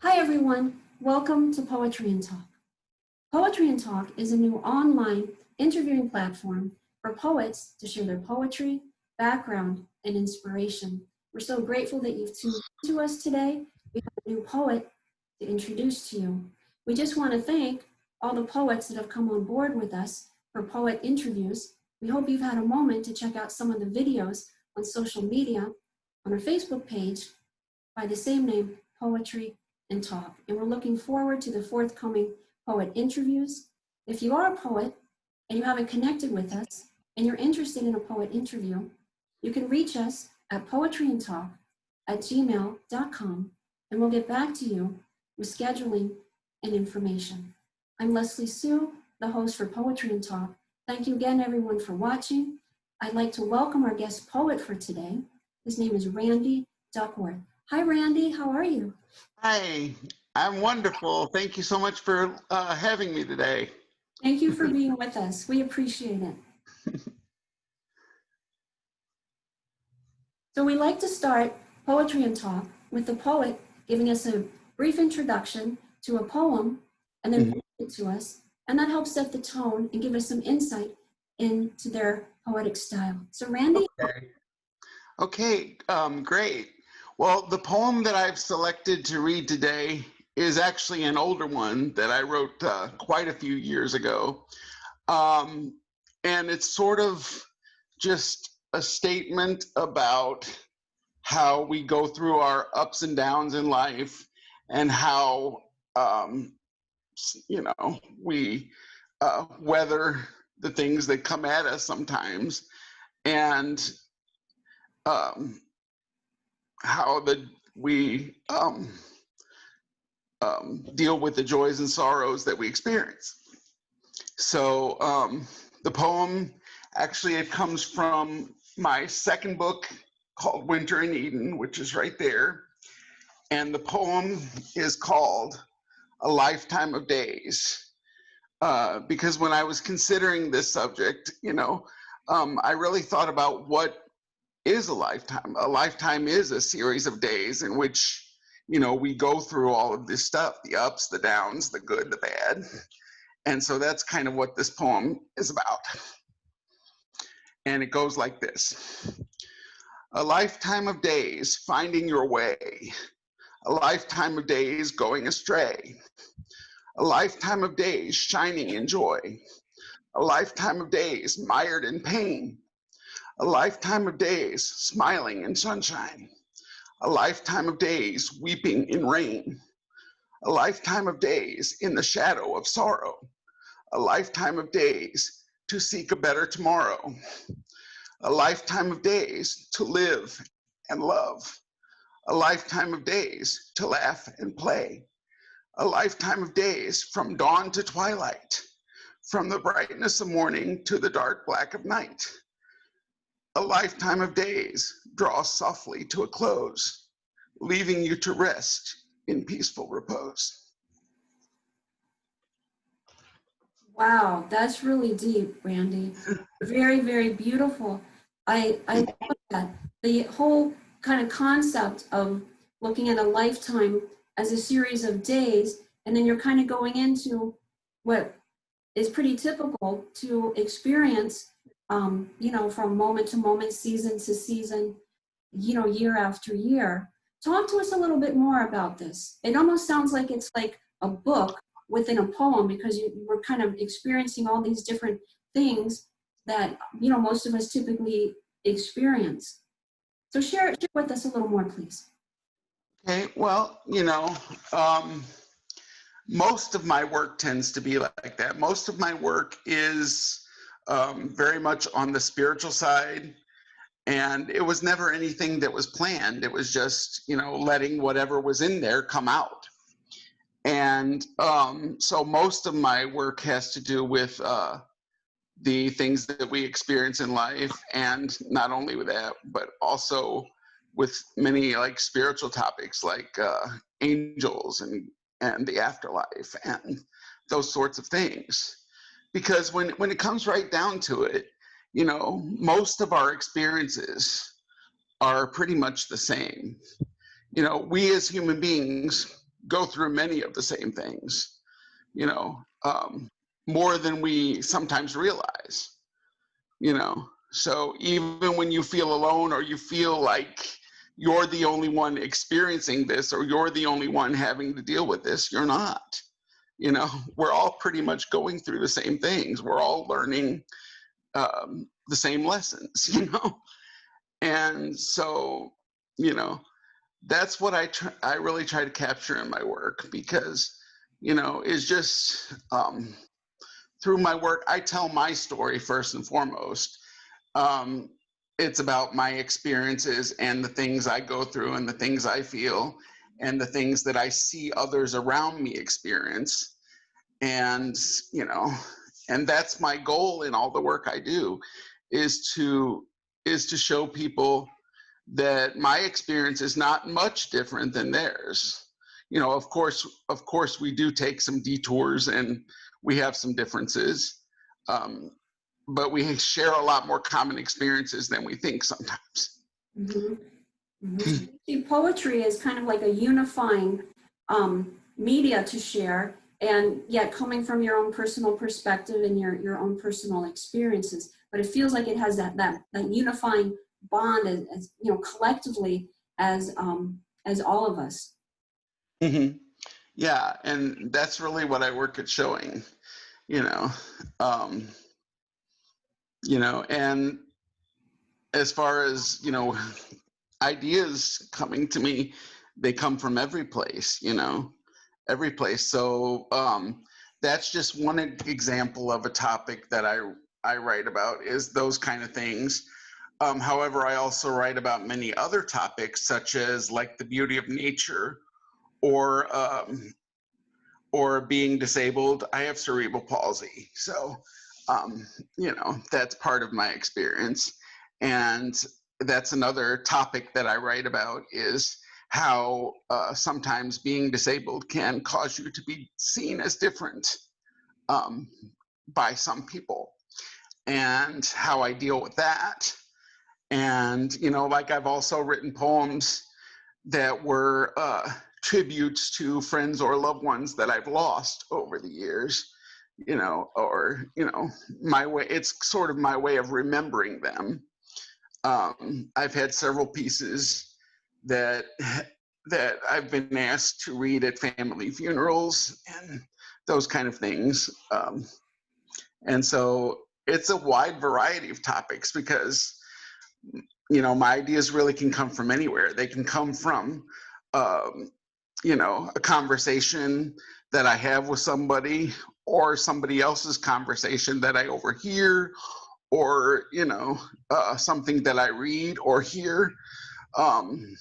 Hi everyone, welcome to Poetry and Talk. Poetry and Talk is a new online interviewing platform for poets to share their poetry, background, and inspiration. We're so grateful that you've tuned to us today. We have a new poet to introduce to you. We just want to thank all the poets that have come on board with us for poet interviews. We hope you've had a moment to check out some of the videos on social media on our Facebook page by the same name, Poetry and Talk. And we're looking forward to the forthcoming poet interviews. If you are a poet and you haven't connected with us and you're interested in a poet interview, you can reach us at poetryandtalk@gmail.com and we'll get back to you with scheduling and information. I'm Leslie Sue, the host for Poetry and Talk. Thank you again, everyone, for watching. I'd like to welcome our guest poet for today. His name is Randy Duckworth. Hi, Randy. How are you? Hi, I'm wonderful. Thank you so much for having me today. Thank you for being with us. We appreciate it. So we like to start Poetry and Talk with the poet giving us a brief introduction to a poem and then reading it to us. And that helps set the tone and give us some insight into their poetic style. So Randy? Okay, great. Well, the poem that I've selected to read today is actually an older one that I wrote quite a few years ago. And it's sort of just a statement about how we go through our ups and downs in life and how, we weather the things that come at us sometimes. And how we deal with the joys and sorrows that we experience. So the poem, actually it comes from my second book called Winter in Eden, which is right there. And the poem is called A Lifetime of Days. Because when I was considering this subject, I really thought about what is a lifetime. A lifetime is a series of days in which, we go through all of this stuff, the ups, the downs, the good, the bad. And so that's kind of what this poem is about. And it goes like this. A lifetime of days finding your way. A lifetime of days going astray. A lifetime of days shining in joy. A lifetime of days mired in pain. A lifetime of days smiling in sunshine. A lifetime of days weeping in rain. A lifetime of days in the shadow of sorrow. A lifetime of days to seek a better tomorrow. A lifetime of days to live and love. A lifetime of days to laugh and play. A lifetime of days from dawn to twilight. From the brightness of morning to the dark black of night. A lifetime of days draws softly to a close, leaving you to rest in peaceful repose. Wow, that's really deep, Randy. Very, very beautiful. I love that. The whole kind of concept of looking at a lifetime as a series of days, and then you're kind of going into what is pretty typical to experience from moment to moment, season to season, year after year. Talk to us a little bit more about this. It almost sounds like it's like a book within a poem because you were kind of experiencing all these different things that, most of us typically experience. So share with us a little more, please. Okay, well, most of my work tends to be like that. Most of my work is very much on the spiritual side, and it was never anything that was planned. It was just, letting whatever was in there come out. And so most of my work has to do with the things that we experience in life, and not only with that, but also with many like spiritual topics like angels and the afterlife and those sorts of things. Because when it comes right down to it, most of our experiences are pretty much the same. We as human beings go through many of the same things, you know, more than we sometimes realize, you know. So even when you feel alone or you feel like you're the only one experiencing this or you're the only one having to deal with this, you're not. You know, we're all pretty much going through the same things. We're all learning the same lessons, you know. And so, you know, that's what I really try to capture in my work, because, you know, it's just through my work, I tell my story first and foremost. Um, it's about my experiences and the things I go through and the things I feel and the things that I see others around me experience. And, you know, and that's my goal in all the work I do, is to show people that my experience is not much different than theirs. You know, of course we do take some detours and we have some differences, but we share a lot more common experiences than we think sometimes. Mm-hmm. Mm-hmm. See, poetry is kind of like a unifying media to share, and yet coming from your own personal perspective and your own personal experiences. But it feels like it has that unifying bond, as you know, collectively as all of us. Mm-hmm. Yeah, and that's really what I work at showing. You know, um, you know, and as far as, you know, ideas coming to me, they come from every place, you know, every place. So that's just one example of a topic that I write about, is those kind of things. However, I also write about many other topics, such as like the beauty of nature, or being disabled. I have cerebral palsy, so you know, that's part of my experience. And that's another topic that I write about, is how sometimes being disabled can cause you to be seen as different um, by some people, and how I deal with that. And, you know, like, I've also written poems that were tributes to friends or loved ones that I've lost over the years, you know, or, you know, my way, it's sort of my way of remembering them. I've had several pieces that I've been asked to read at family funerals and those kind of things. And so it's a wide variety of topics, because, you know, my ideas really can come from anywhere. They can come from, you know, a conversation that I have with somebody, or somebody else's conversation that I overhear, or, you know, something that I read or hear. Um,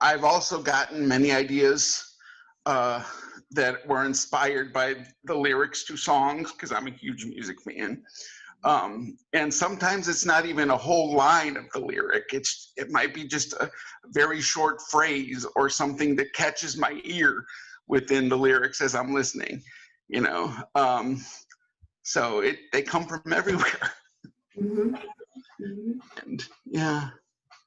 I've also gotten many ideas uh, that were inspired by the lyrics to songs, because I'm a huge music fan. And sometimes it's not even a whole line of the lyric. It might be just a very short phrase or something that catches my ear within the lyrics as I'm listening, you know. So they come from everywhere. Mm-hmm. Mm-hmm. And yeah.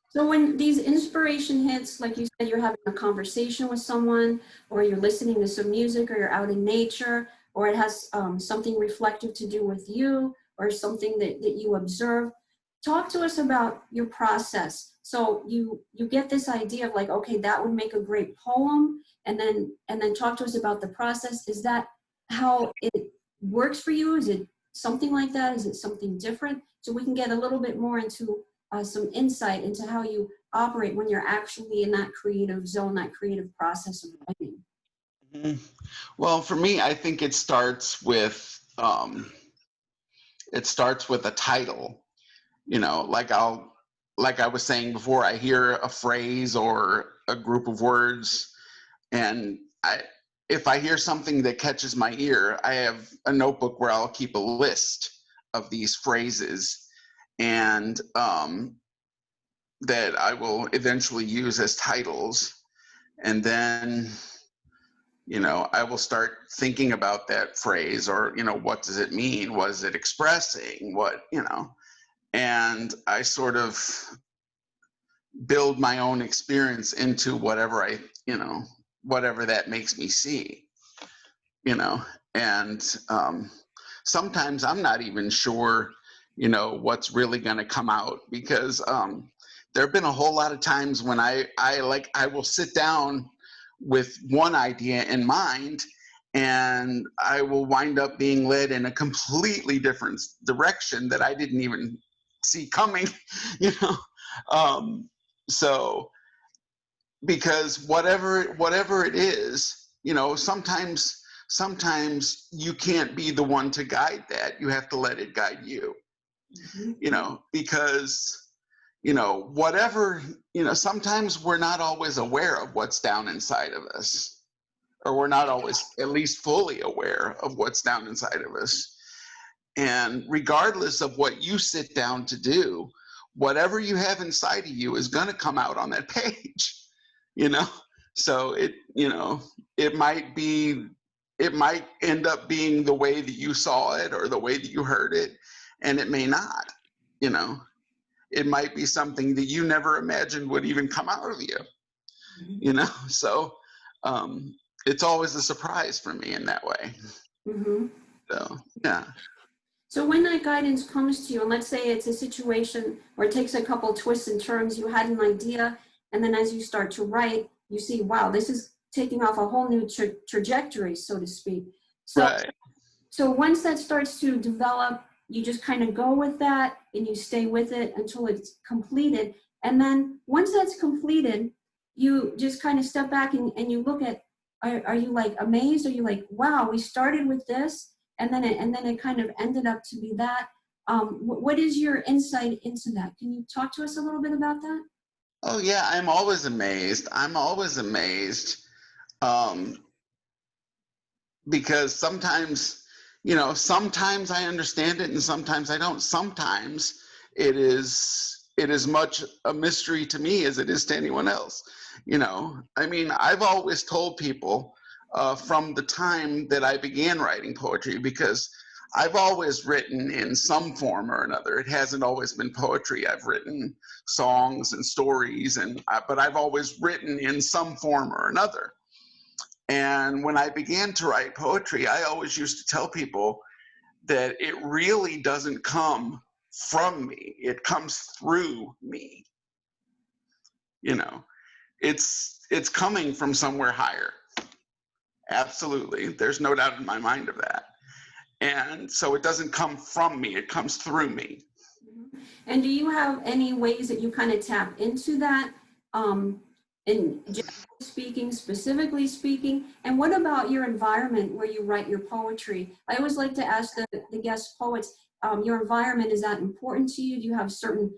So when these inspiration hits, like you said, you're having a conversation with someone, or you're listening to some music, or you're out in nature, or it has something reflective to do with you, or something that you observe. Talk to us about your process. So you get this idea of like, okay, that would make a great poem, and then talk to us about the process. Is that how it works for you? Is it something like that? Is it something different? So we can get a little bit more into some insight into how you operate when you're actually in that creative zone, that creative process of writing. Mhm. Well, for me, I think it starts with a title. You know, like I was saying before, I hear a phrase or a group of words, and if I hear something that catches my ear, I have a notebook where I'll keep a list of these phrases, and that I will eventually use as titles. And then, you know, I will start thinking about that phrase, or, you know, what does it mean? What is it expressing? What, you know, and I sort of build my own experience into whatever I, you know, whatever that makes me see, and sometimes I'm not even sure, what's really going to come out, because there have been a whole lot of times when I will sit down with one idea in mind, and I will wind up being led in a completely different direction that I didn't even see coming, you know. So because whatever it is, sometimes you can't be the one to guide that. You have to let it guide you, because whatever, sometimes we're not always aware of what's down inside of us, or we're not always at least fully aware of what's down inside of us. And regardless of what you sit down to do, whatever you have inside of you is going to come out on that page, so it might end up being the way that you saw it or the way that you heard it, and it may not. It might be something that you never imagined would even come out of you. So it's always a surprise for me in that way. So yeah. So when that guidance comes to you, and let's say it's a situation where it takes a couple twists and turns, you had an idea, and then as you start to write, you see, wow, this is taking off a whole new trajectory, so to speak. So, right. So once that starts to develop, you just kind of go with that and you stay with it until it's completed. And then once that's completed, you just kind of step back and you look at, are you like amazed? Are you like, wow, we started with this, and then it kind of ended up to be that. What is your insight into that? Can you talk to us a little bit about that? Oh yeah, I'm always amazed. Because sometimes, sometimes I understand it and sometimes I don't. Sometimes it is much a mystery to me as it is to anyone else. I mean, I've always told people from the time that I began writing poetry, because I've always written in some form or another. It hasn't always been poetry. I've written songs and stories, but I've always written in some form or another. And when I began to write poetry, I always used to tell people that it really doesn't come from me. It comes through me. It's coming from somewhere higher. Absolutely. There's no doubt in my mind of that. And so it doesn't come from me, it comes through me. And do you have any ways that you kind of tap into that, in general speaking, specifically speaking? And what about your environment where you write your poetry? I always like to ask the guest poets, your environment, is that important to you? Do you have certain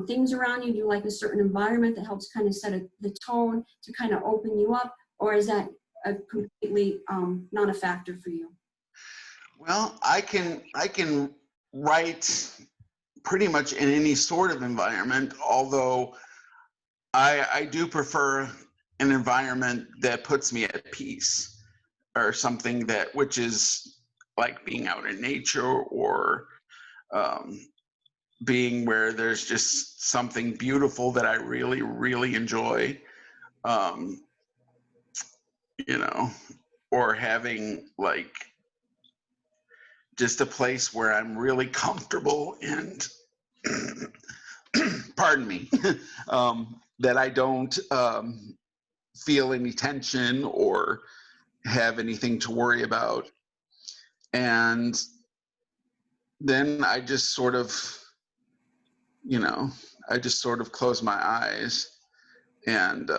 things around you? Do you like a certain environment that helps kind of set the tone to kind of open you up? Or is that completely not a factor for you? Well, I can write pretty much in any sort of environment, although I do prefer an environment that puts me at peace, or something which is like being out in nature, or being where there's just something beautiful that I really, really enjoy, or having like just a place where I'm really comfortable and pardon me, that I don't feel any tension or have anything to worry about. And then I just sort of, close my eyes and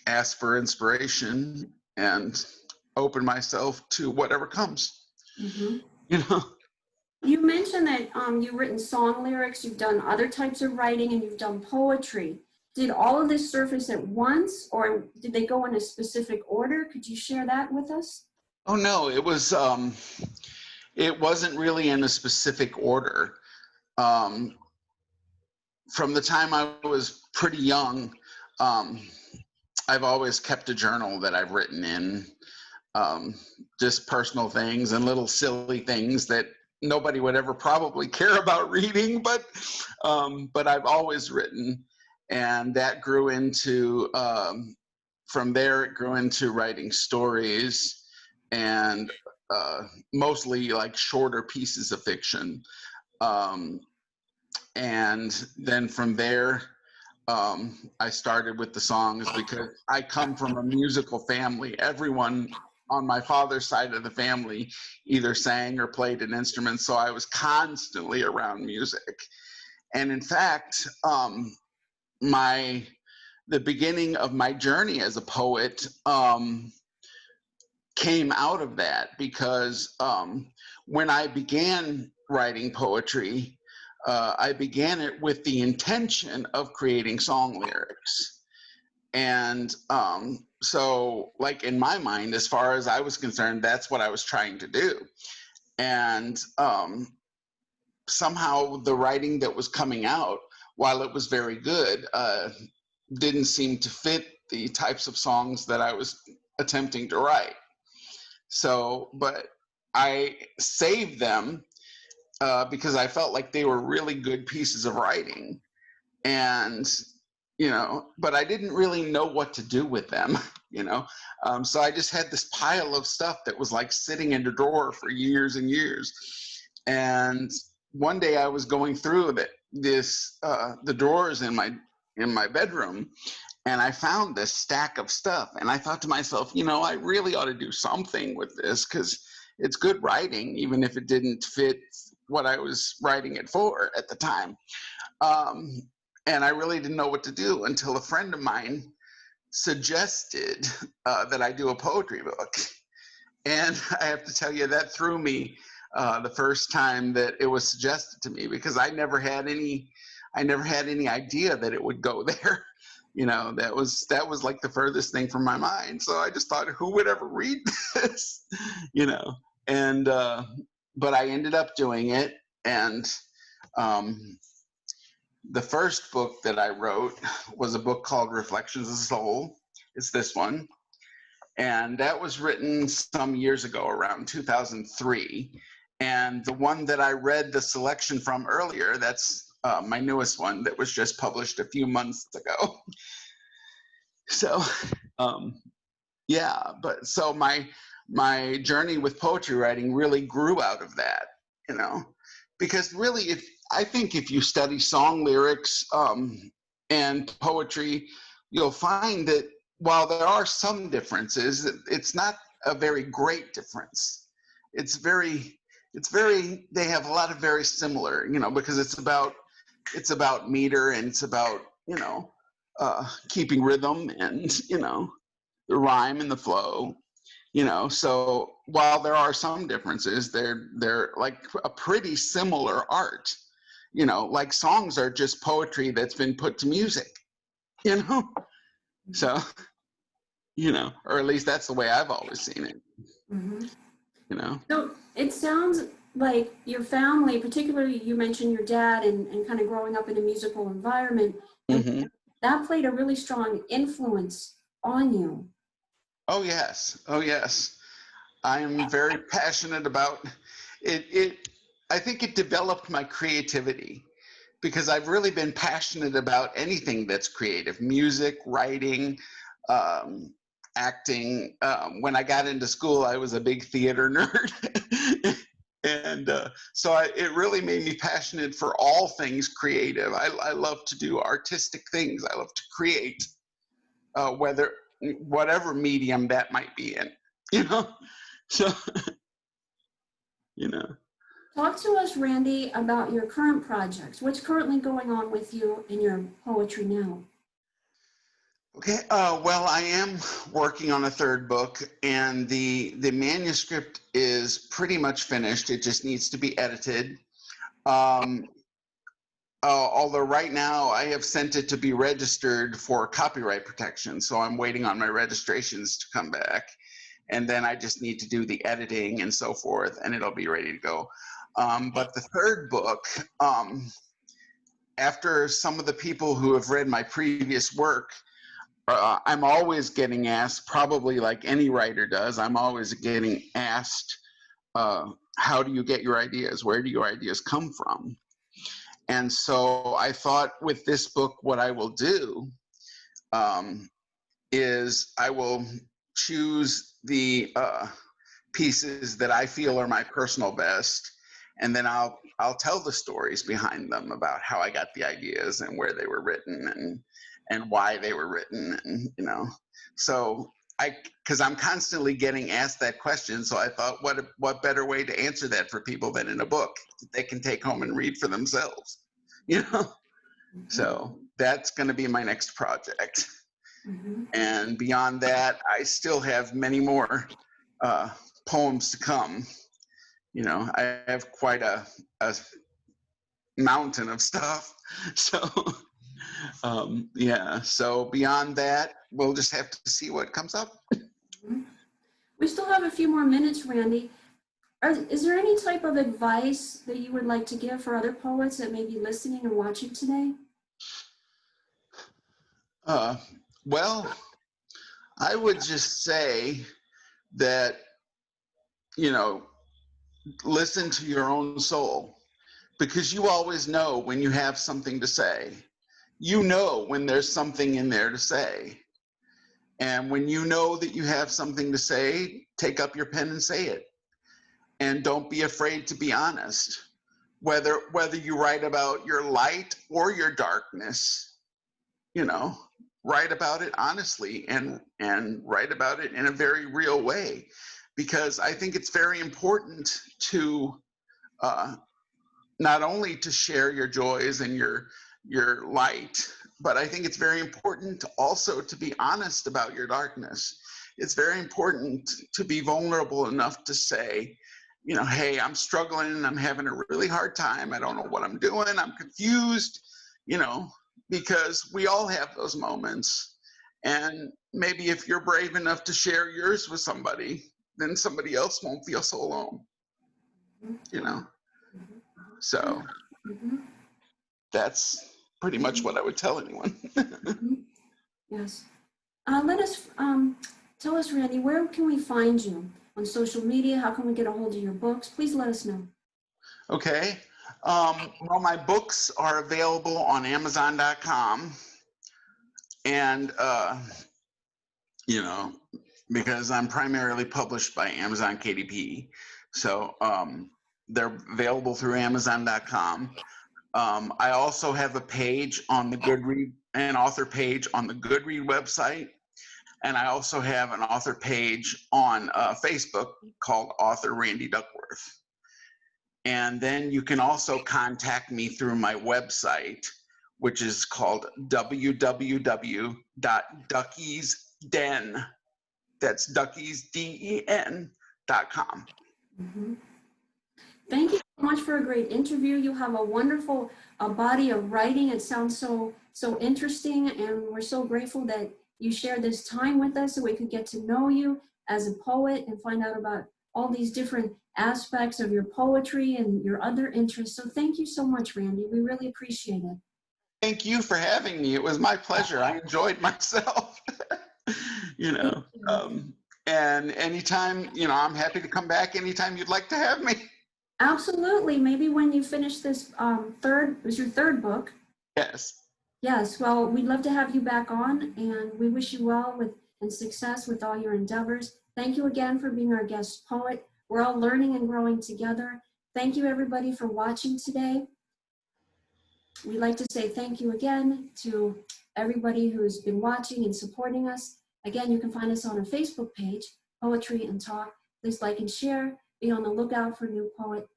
ask for inspiration and open myself to whatever comes. You mentioned that you've written song lyrics, you've done other types of writing, and you've done poetry. Did all of this surface at once, or did they go in a specific order? Could you share that with us? Oh no, it wasn't really in a specific order. From the time I was pretty young, I've always kept a journal that I've written in, just personal things and little silly things that nobody would ever probably care about reading, but I've always written, and that grew into from there, it grew into writing stories and mostly like shorter pieces of fiction. Um, and then from there, I started with the songs because I come from a musical family. Everyone on my father's side of the family either sang or played an instrument, so I was constantly around music. And in fact, the beginning of my journey as a poet came out of that because when I began writing poetry, I began it with the intention of creating song lyrics. And so, like in my mind, as far as I was concerned, that's what I was trying to do. And somehow the writing that was coming out, while it was very good, didn't seem to fit the types of songs that I was attempting to write. So, but I saved them because I felt like they were really good pieces of writing. And, but I didn't really know what to do with them, So I just had this pile of stuff that was like sitting in a drawer for years and years. And one day I was going through the drawers in my bedroom, and I found this stack of stuff, and I thought to myself, I really ought to do something with this because it's good writing, even if it didn't fit what I was writing it for at the time. And I really didn't know what to do until a friend of mine suggested that I do a poetry book. And I have to tell you, that threw me the first time that it was suggested to me, because I never had any idea that it would go there. That was like the furthest thing from my mind. So I just thought, who would ever read this? And but I ended up doing it. And the first book that I wrote was a book called Reflections of the Soul. It's this one. And that was written some years ago, around 2003. And the one that I read the selection from earlier, that's my newest one that was just published a few months ago. So, yeah, but so my journey with poetry writing really grew out of that, because really, I think if you study song lyrics and poetry, you'll find that while there are some differences, it's not a very great difference. They have a lot of very similar, because it's about meter, and it's about, keeping rhythm, and, the rhyme and the flow, so while there are some differences, they're like a pretty similar art, like songs are just poetry that's been put to music, so, or at least that's the way I've always seen it. Mm-hmm. So it sounds like your family, particularly you mentioned your dad and kind of growing up in a musical environment, Mm-hmm. that played a really strong influence on you. Oh yes. I am very passionate about it. I think it developed my creativity, because I've really been passionate about anything that's creative: music, writing, acting. When I got into school, I was a big theater nerd. And so it really made me passionate for all things creative. I love to do artistic things. I love to create, whatever medium that might be in, so, Talk to us, Randy, about your current projects. What's currently going on with you in your poetry now? Okay, well, I am working on a third book, and the manuscript is pretty much finished. It just needs to be edited. Although right now I have sent it to be registered for copyright protection, so I'm waiting on my registrations to come back, and then I just need to do the editing and so forth, and it'll be ready to go. But the third book, after some of the people who have read my previous work, I'm always getting asked, probably like any writer does, I'm always getting asked, how do you get your ideas? Where do your ideas come from? And so I thought, with this book, what I will do is I will choose the pieces that I feel are my personal best, and then I'll tell the stories behind them about how I got the ideas and where they were written and why they were written, and so because I'm constantly getting asked that question, so I thought, what better way to answer that for people than in a book that they can take home and read for themselves, So that's going to be my next project. And beyond that, I still have many more poems to come. I have quite a mountain of stuff. So, yeah. So beyond that, we'll just have to see what comes up. We still have a few more minutes, Randy. Is there any type of advice that you would like to give for other poets that may be listening and watching today? Well, I would just say that, listen to your own soul, because you always know when you have something to say. You know when there's something in there to say. And when you know that you have something to say, take up your pen and say it. And don't be afraid to be honest. Whether you write about your light or your darkness, write about it honestly and write about it in a very real way. Because I think it's very important to not only to share your joys and your light, but I think it's very important also to be honest about your darkness. It's very important to be vulnerable enough to say, hey, I'm struggling, I'm having a really hard time, I don't know what I'm doing, I'm confused, because we all have those moments. And maybe if you're brave enough to share yours with somebody, then somebody else won't feel so alone, So that's pretty much what I would tell anyone. Yes. Let us tell us, Randy, where can we find you on social media? How can we get a hold of your books? Please let us know. Okay. Well, my books are available on Amazon.com, and because I'm primarily published by Amazon KDP, so they're available through Amazon.com. I also have a page on the Goodread, an author page on the Goodread website. And I also have an author page on Facebook called Author Randy Duckworth. And then you can also contact me through my website, which is called www.duckiesden, that's duckiesden.com. Thank you so much for a great interview. You have a wonderful body of writing. It sounds so interesting, and we're so grateful that you shared this time with us so we could get to know you as a poet and find out about all these different aspects of your poetry and your other interests. So thank you so much, Randy. We really appreciate it. Thank you for having me. It was my pleasure. I enjoyed myself. And anytime, I'm happy to come back anytime you'd like to have me. Absolutely. Maybe when you finish this it was your third book. Yes. Yes. Well, we'd love to have you back on, and we wish you well and success with all your endeavors. Thank you again for being our guest poet. We're all learning and growing together. Thank you, everybody, for watching today. We'd like to say thank you again to everybody who's been watching and supporting us. Again, you can find us on our Facebook page, Poetry and Talk. Please like and share. Be on the lookout for new poet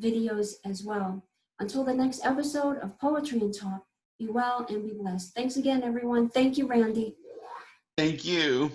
videos as well. Until the next episode of Poetry and Talk, be well and be blessed. Thanks again, everyone. Thank you, Randy. Thank you.